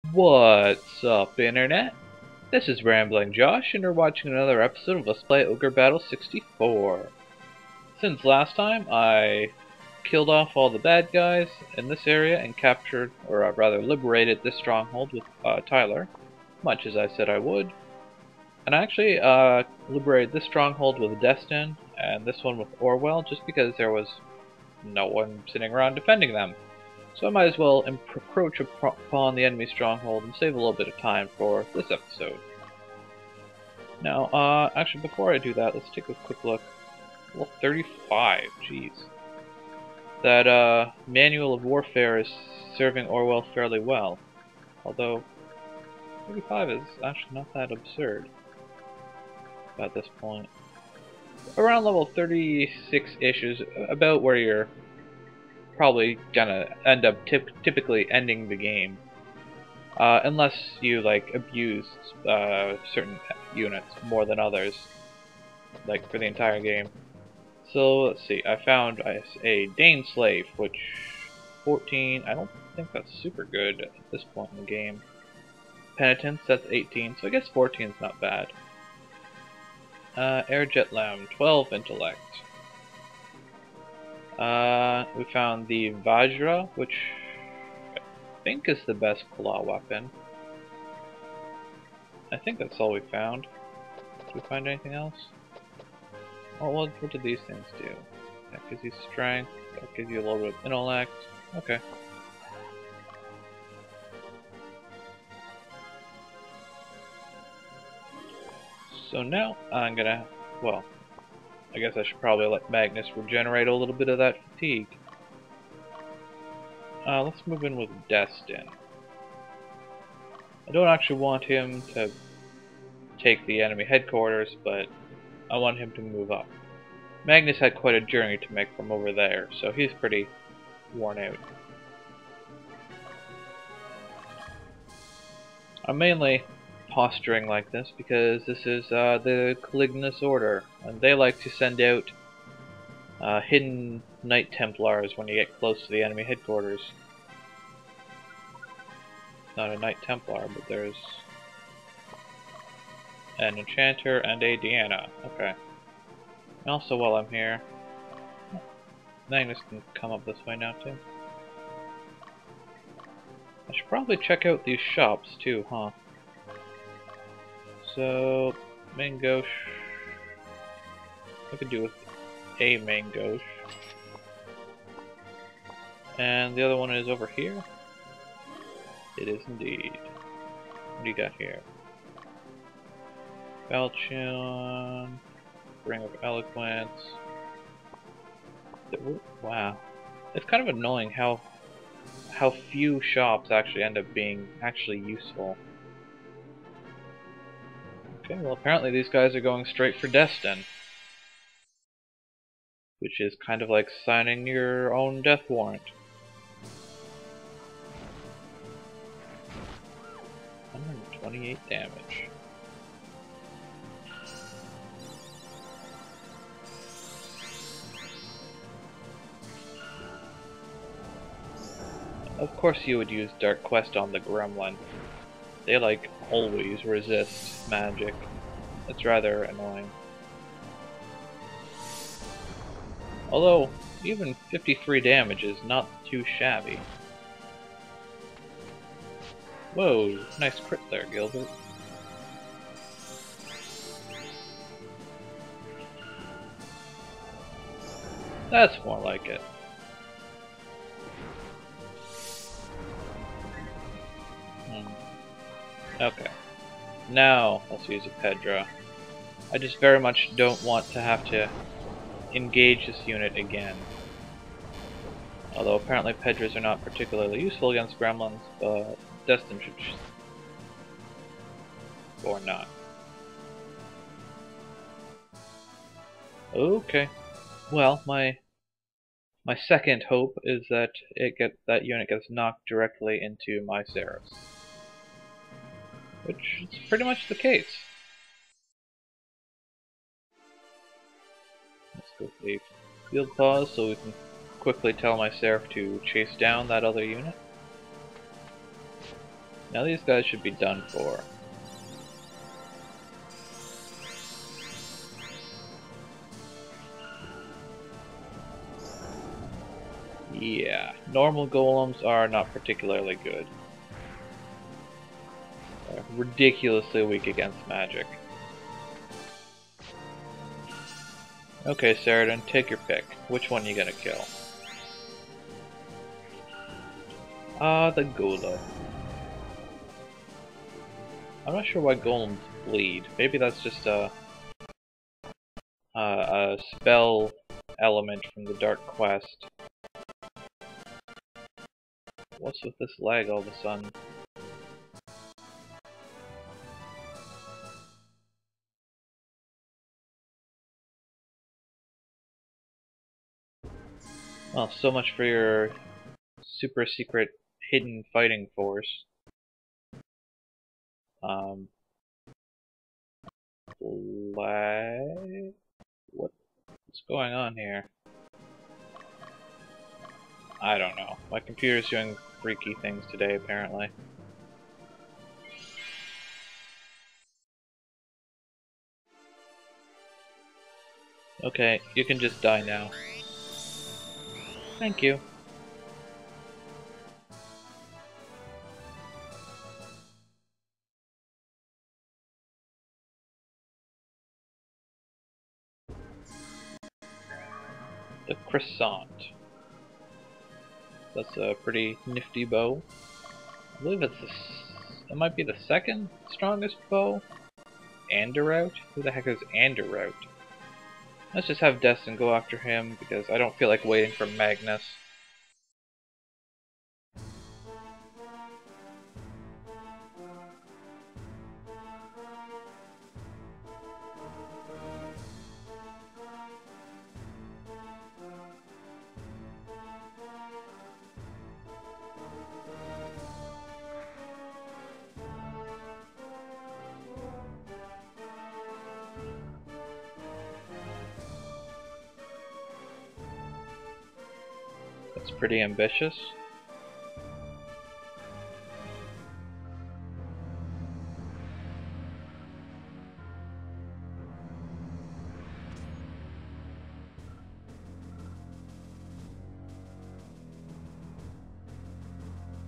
What's up, Internet? This is Rambling Josh, and you're watching another episode of Let's Play Ogre Battle 64. Since last time, I killed off all the bad guys in this area and captured, or rather liberated this stronghold with Tyler, much as I said I would. And I actually liberated this stronghold with Destin, and this one with Orwell, just because there was no one sitting around defending them. So I might as well encroach upon the enemy stronghold and save a little bit of time for this episode. Now, actually before I do that, let's take a quick look. Level 35, jeez. That Manual of Warfare is serving Orwell fairly well. Although, 35 is actually not that absurd at this point. Around level 36-ish is about where you're probably gonna end up typically ending the game. Unless you, like, abuse certain units more than others, like, for the entire game. So, let's see, I found a Dane Slave, which, 14, I don't think that's super good at this point in the game. Penitence, that's 18, so I guess 14 is not bad. Airjet Lamb, 12 Intellect. We found the Vajra, which I think is the best claw weapon. I think that's all we found. Did we find anything else? Oh, what did these things do? That gives you strength, that gives you a little bit of intellect. Okay. So now I'm gonna, well, I guess I should probably let Magnus regenerate a little bit of that fatigue. Let's move in with Destin. I don't actually want him to take the enemy headquarters, but I want him to move up. Magnus had quite a journey to make from over there, so he's pretty worn out. I'm mainly posturing like this because this is the Calignous Order, and they like to send out hidden Knight Templars when you get close to the enemy headquarters. Not a Knight Templar, but there's an Enchanter and a Deanna. Okay. And also, while I'm here, Magnus can come up this way now too. I should probably check out these shops too, huh? So, main gauche. I could do with a main gauche. And the other one is over here. It is indeed. What do you got here? Falchion, Ring of Eloquence. Wow. It's kind of annoying how few shops actually end up being actually useful. Okay, well apparently these guys are going straight for Destin. Which is kind of like signing your own death warrant. 128 damage. Of course you would use Dark Quest on the Gremlin. They like always resist magic. It's rather annoying. Although, even 53 damage is not too shabby. Whoa, nice crit there, Gilbert. That's more like it. Okay. Now, let's use a Pedra. I just very much don't want to have to engage this unit again. Although apparently Pedras are not particularly useful against gremlins, but Destin should or not. Okay. Well, my second hope is that that unit gets knocked directly into my Seraphs. Which is pretty much the case. Let's go for the field pause so we can quickly tell my Seraph to chase down that other unit. Now these guys should be done for. Yeah, normal golems are not particularly good. They're ridiculously weak against magic. Okay, Saradin, take your pick. Which one are you gonna kill? Ah, the golem. I'm not sure why golems bleed. Maybe that's just a spell element from the Dark Quest. What's with this lag all of a sudden? Well, so much for your super secret hidden fighting force. Lag? What's going on here? I don't know. My computer's doing freaky things today, apparently. Okay, you can just die now. Thank you. The Croissant. That's a pretty nifty bow. I believe it might be the second strongest bow. Anderout? Who the heck is Anderout? Let's just have Destin go after him because I don't feel like waiting for Magnus. That's pretty ambitious.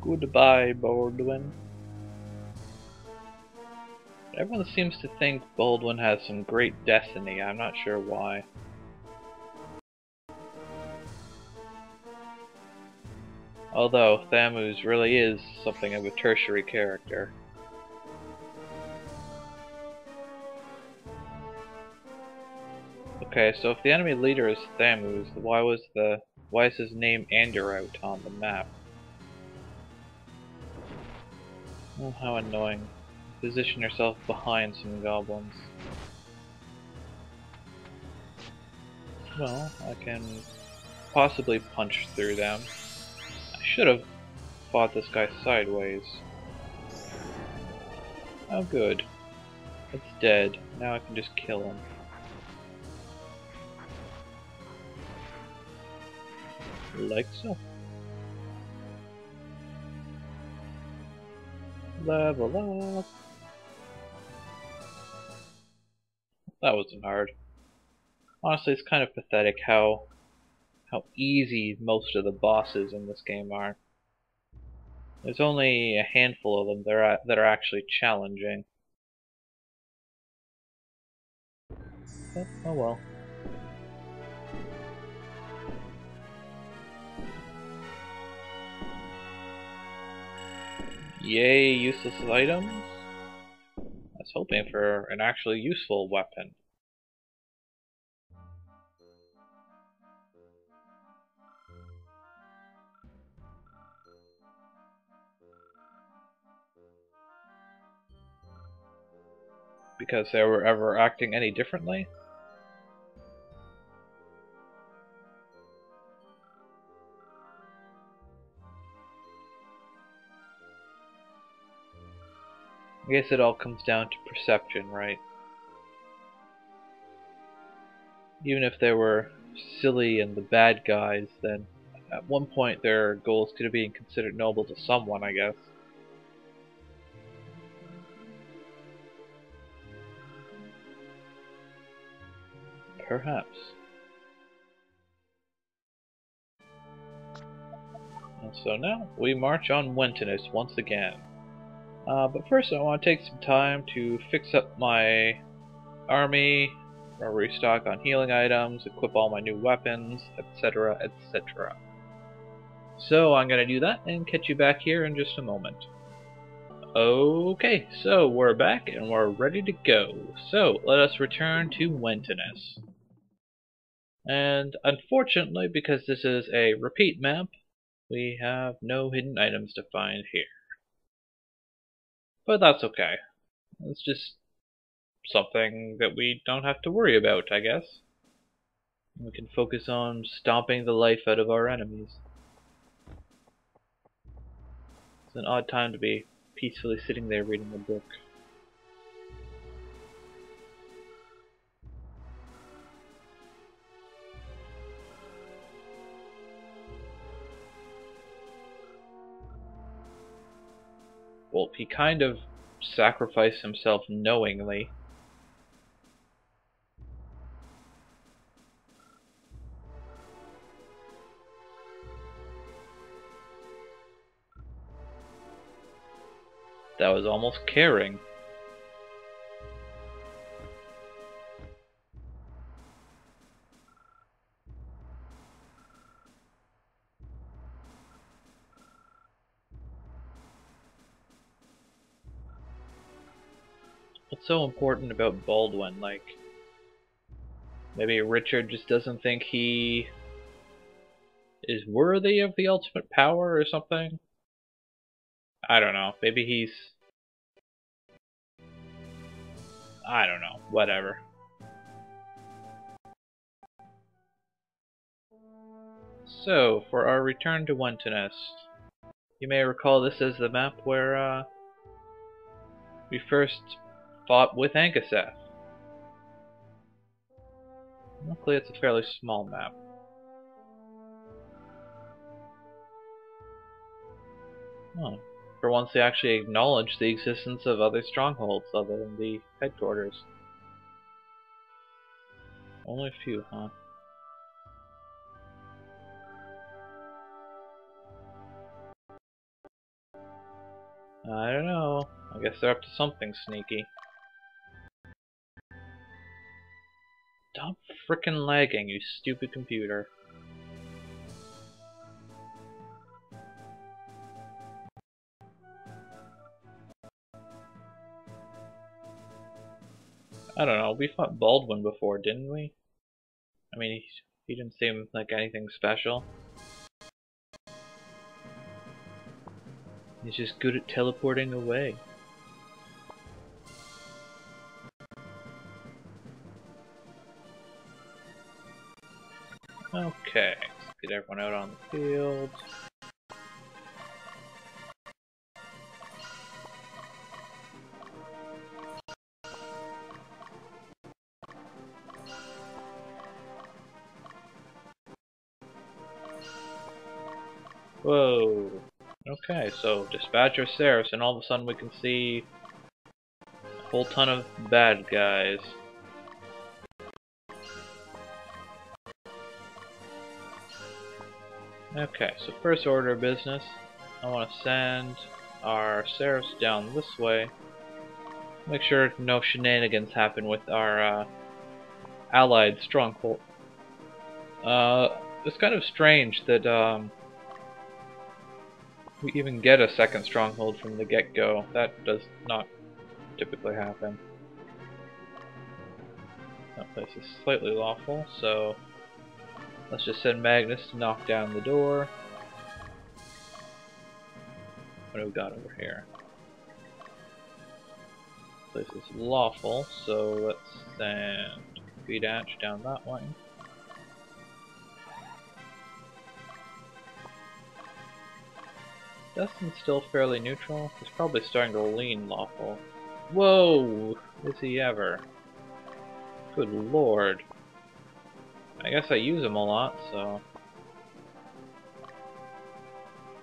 Goodbye, Baldwin. Everyone seems to think Baldwin has some great destiny. I'm not sure why. Although Thamuz really is something of a tertiary character. Okay, so if the enemy leader is Thamuz, why is his name Anderout on the map? Oh, how annoying. Position yourself behind some goblins. Well, I can possibly punch through them. I should have fought this guy sideways. Oh good. It's dead. Now I can just kill him. Like so. Level up. That wasn't hard. Honestly, it's kind of pathetic how easy most of the bosses in this game are. There's only a handful of them that are actually challenging. But, oh well. Yay, useless items. I was hoping for an actually useful weapon. Because they were ever acting any differently? I guess it all comes down to perception, right? Even if they were silly and the bad guys, then at one point their goals could have been considered noble to someone, I guess. Perhaps. And so now we march on Wentinus once again. But first I want to take some time to fix up my army, restock on healing items, equip all my new weapons, etc, etc. So I'm going to do that and catch you back here in just a moment. Okay, so we're back and we're ready to go. So let us return to Wentinus. And unfortunately, because this is a repeat map, we have no hidden items to find here. But that's okay. It's just something that we don't have to worry about, I guess. We can focus on stomping the life out of our enemies. It's an odd time to be peacefully sitting there reading a book. Well, he kind of sacrificed himself knowingly. That was almost caring. What's so important about Baldwin? Like, maybe Richard just doesn't think he is worthy of the ultimate power or something? I don't know. Maybe he's... I don't know. Whatever. So, for our return to Wentinus, you may recall this is the map where we first fought with Ankaseth. Luckily it's a fairly small map. Oh, for once they actually acknowledge the existence of other strongholds other than the headquarters. Only a few, huh? I don't know. I guess they're up to something sneaky. Stop frickin' lagging, you stupid computer. I don't know, we fought Baldwin before, didn't we? I mean, he didn't seem like anything special. He's just good at teleporting away. Okay, let's get everyone out on the field. Whoa. Okay, so dispatch our Seraphs, and all of a sudden we can see a whole ton of bad guys. Okay, so first order of business, I want to send our Seraphs down this way. Make sure no shenanigans happen with our allied stronghold. It's kind of strange that we even get a second stronghold from the get-go. That does not typically happen. That place is slightly lawful, so let's just send Magnus to knock down the door. What do we got over here? This place is lawful, so let's send Vidatch down that way. Dustin's still fairly neutral. He's probably starting to lean lawful. Whoa! Is he ever? Good lord. I guess I use him a lot, so...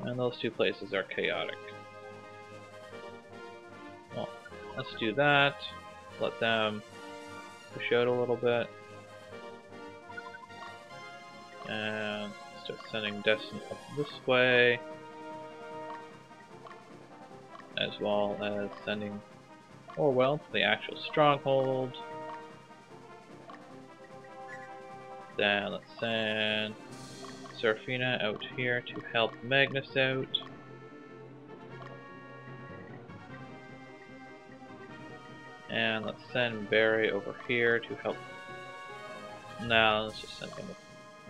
And those two places are chaotic. Well, let's do that. Let them push out a little bit. And start sending Destin up this way. As well as sending Orwell to the actual stronghold. Then let's send Serafina out here to help Magnus out. And let's send Barry over here to help. No, let's just send him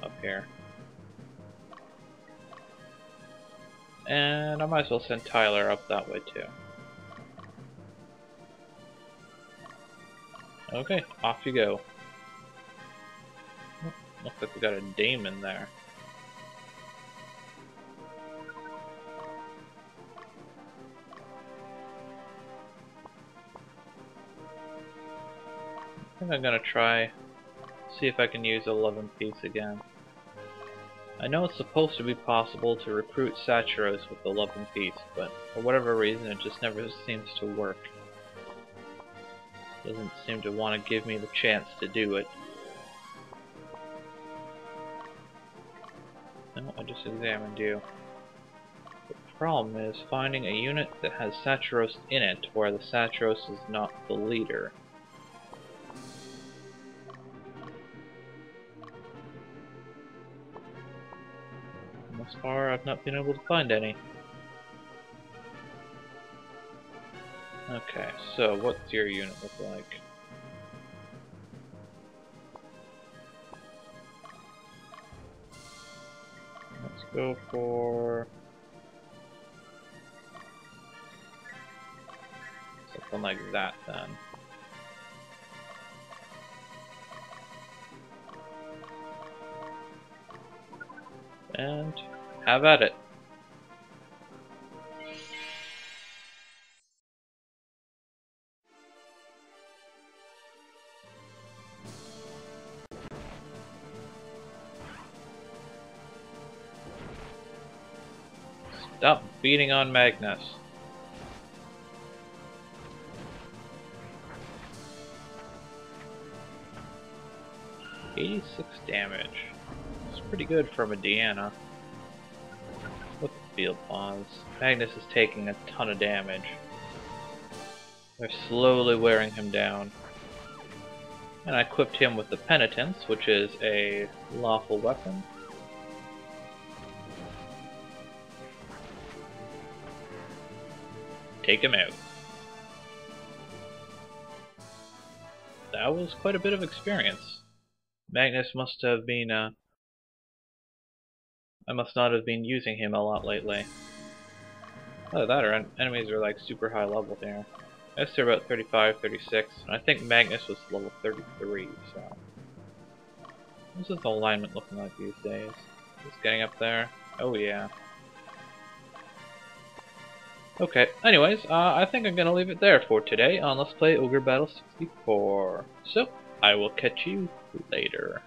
up here. And I might as well send Tyler up that way too. Okay, off you go. Oh, looks like we got a Damon there. I think I'm gonna try, see if I can use 11 piece again. I know it's supposed to be possible to recruit Saturos with 11 piece, but for whatever reason it just never seems to work. Doesn't seem to want to give me the chance to do it. No, I just examined you. The problem is finding a unit that has Saturos in it where the Saturos is not the leader. Thus far, I've not been able to find any. Okay, so what's your unit look like? Let's go for something like that then. And have at it. Stop beating on Magnus. $86 damage. It's pretty good for Mediana. With the field pawns. Magnus is taking a ton of damage. They're slowly wearing him down. And I equipped him with the Penitence, which is a lawful weapon. Take him out. That was quite a bit of experience. Magnus must have been, I must not have been using him a lot lately. Either that or enemies are like super high level here. I guess they're about 35, 36, and I think Magnus was level 33, so. What's this alignment looking like these days? Just getting up there? Oh yeah. Okay, anyways, I think I'm gonna leave it there for today on Let's Play Ogre Battle 64. So, I will catch you later.